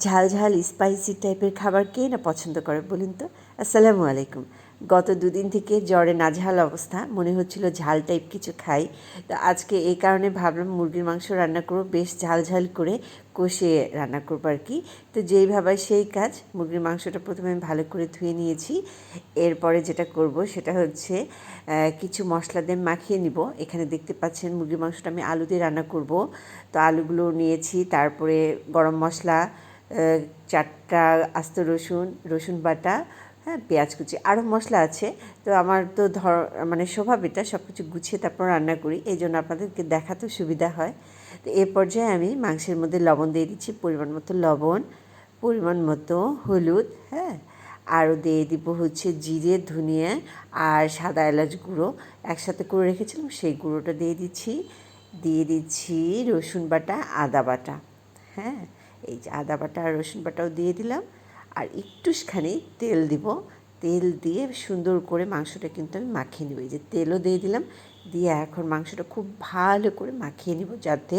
ঝাল ঝাল স্পাইসি টাইপের খাবার কে না পছন্দ করে বলুন তো। আসসালামু আলাইকুম। গত দুদিন থেকে জ্বরে নাজেহাল অবস্থা, মনে হচ্ছিল ঝাল টাইপ কিছু খাই। তো আজকে এই কারণে ভাবলাম মুরগির মাংস রান্না করবো, বেশ ঝাল ঝাল করে কষিয়ে রান্না করবো আর কি। তো যেইভাবে সেই কাজ, মুরগির মাংসটা প্রথমে আমি ভালো করে ধুয়ে নিয়েছি। এরপরে যেটা করব সেটা হচ্ছে কিছু মশলা দিয়ে মাখিয়ে নিব। এখানে দেখতে পাচ্ছেন মুরগির মাংসটা আমি আলু দিয়ে রান্না করব। তো আলুগুলো নিয়েছি, তারপরে গরম মশলা, 4টা আস্ত রসুন বাটা, হ্যাঁ, পেঁয়াজ কুচি, আরও মশলা আছে। তো আমার তো মানে স্বভাব এটা সব কিছু গুছিয়ে তারপর রান্না করি, এই জন্য আপনাদেরকে দেখাতেও সুবিধা হয়। তো এ পর্যায়ে আমি মাংসের মধ্যে লবণ দিয়ে দিচ্ছি, পরিমাণ মতো লবণ, পরিমাণ মতো হলুদ, হ্যাঁ, আরও দিয়ে দিব হচ্ছে জিরে, ধনিয়া আর সাদা এলাচ গুঁড়ো একসাথে করে রেখেছিলাম, সেই গুঁড়োটা দিয়ে দিচ্ছি রসুন বাটা, আদা বাটা, হ্যাঁ, এই যে আদা বাটা আর রসুন বাটাও দিয়ে দিলাম। আর একটুখানি তেল দিব, তেল দিয়ে সুন্দর করে মাংসটা কিন্তু আমি মাখিয়ে নেব। এই যে তেলও দিয়ে দিলাম, দিয়ে এখন মাংসটা খুব ভালো করে মাখিয়ে নেব, যাতে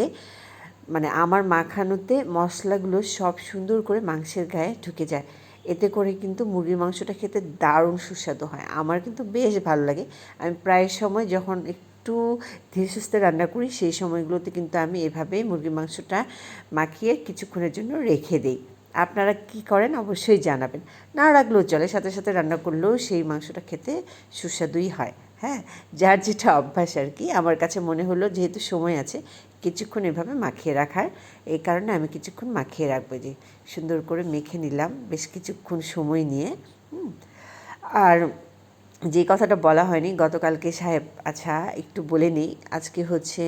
মানে আমার মাখানোতে মশলাগুলো সব সুন্দর করে মাংসের গায়ে ঢুকে যায়। এতে করে কিন্তু মুরগির মাংসটা খেতে দারুণ সুস্বাদু হয়, আমার কিন্তু বেশ ভালো লাগে। আমি প্রায় সময় যখন একটু ধীরে সুস্থে রান্না করি, সেই সময়গুলোতে কিন্তু আমি এভাবেই মুরগির মাংসটা মাখিয়ে কিছুক্ষণের জন্য রেখে দিই। আপনারা কি করেন অবশ্যই জানাবেন। না রাখলেও চলে, সাথে সাথে রান্না করলেও সেই মাংসটা খেতে সুস্বাদুই হয়। হ্যাঁ, যার যেটা অভ্যাস আর কি। আমার কাছে মনে হলো যেহেতু সময় আছে কিছুক্ষণ এভাবে মাখিয়ে রাখার, এই কারণে আমি কিছুক্ষণ মাখিয়ে রাখবো। যে সুন্দর করে মেখে নিলাম বেশ কিছুক্ষণ সময় নিয়ে। আর যে কথাটা বলা হয়নি গতকালকে সাহেব, আচ্ছা একটু বলে নিই। আজকে হচ্ছে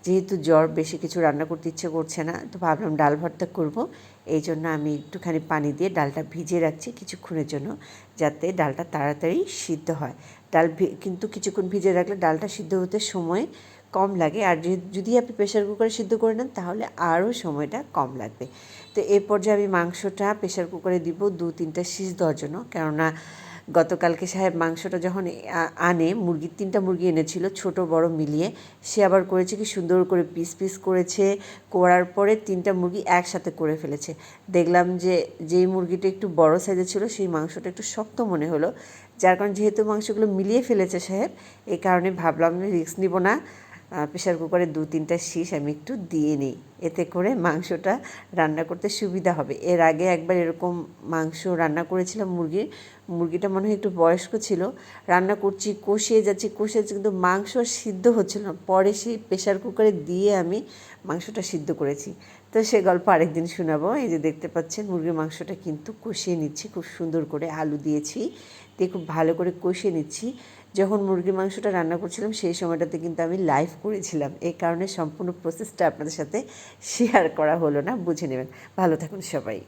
যেহেতু জ্বর, বেশি কিছু রান্না করতে ইচ্ছে করছে না, তো ভাবলাম ডাল ভর্তা করব। এই জন্য আমি একটুখানি পানি দিয়ে ডালটা ভিজিয়ে রাখছি কিছুক্ষণের জন্য, যাতে ডালটা তাড়াতাড়ি সিদ্ধ হয়। কিন্তু কিছুক্ষণ ভিজিয়ে রাখলে ডালটা সিদ্ধ হতে সময় কম লাগে, আর যদি আপনি প্রেশার কুকারে সিদ্ধ করে নেন তাহলে আরও সময়টা কম লাগবে। তো এই পর্যায়ে আমি মাংসটা প্রেশার কুকারে দিব 2-3টা সিজ দেওয়ার জন্য, কেননা গতকালকে সাহেব মাংসটা যখন আনে, 3টা মুরগি এনেছিল ছোট বড় মিলিয়ে, সে আবার করেছে কি সুন্দর করে পিস পিস করেছে, করার পরে 3টা মুরগি একসাথে করে ফেলেছে। দেখলাম যে যেই মুরগিটা একটু বড় সাইজের ছিল সেই মাংসটা একটু শক্ত মনে হলো, যার কারণে যেহেতু মাংসগুলো মিলিয়ে ফেলেছে সাহেব, এই কারণে ভাবলাম রিস্ক নিব না, প্রেশার কুকারে 2-3টা শীষ আমি একটু দিয়ে নিই, এতে করে মাংসটা রান্না করতে সুবিধা হবে। এর আগে একবার এরকম মাংস রান্না করেছিলাম মুরগিটা মনে হয় একটু বয়স্ক ছিল। রান্না করছি, কষিয়ে যাচ্ছি, কিন্তু মাংস সিদ্ধ হচ্ছিল না। পরে সেই প্রেশার কুকারে দিয়ে আমি মাংসটা সিদ্ধ করেছি। তো সে গল্প আরেকদিন শোনাবো। এই যে দেখতে পাচ্ছেন মুরগির মাংসটা কিন্তু কষিয়ে নিচ্ছি খুব সুন্দর করে, আলু দিয়েছি, দিয়ে খুব ভালো করে কষিয়ে নিচ্ছি। যখন মুরগির মাংসটা রান্না করছিলাম সেই সময়টাতে কিন্তু আমি লাইভ করেছিলাম, এই কারণে সম্পূর্ণ প্রসেসটা আপনাদের সাথে শেয়ার করা হলো না, বুঝে নেবেন। ভালো থাকুন সবাই।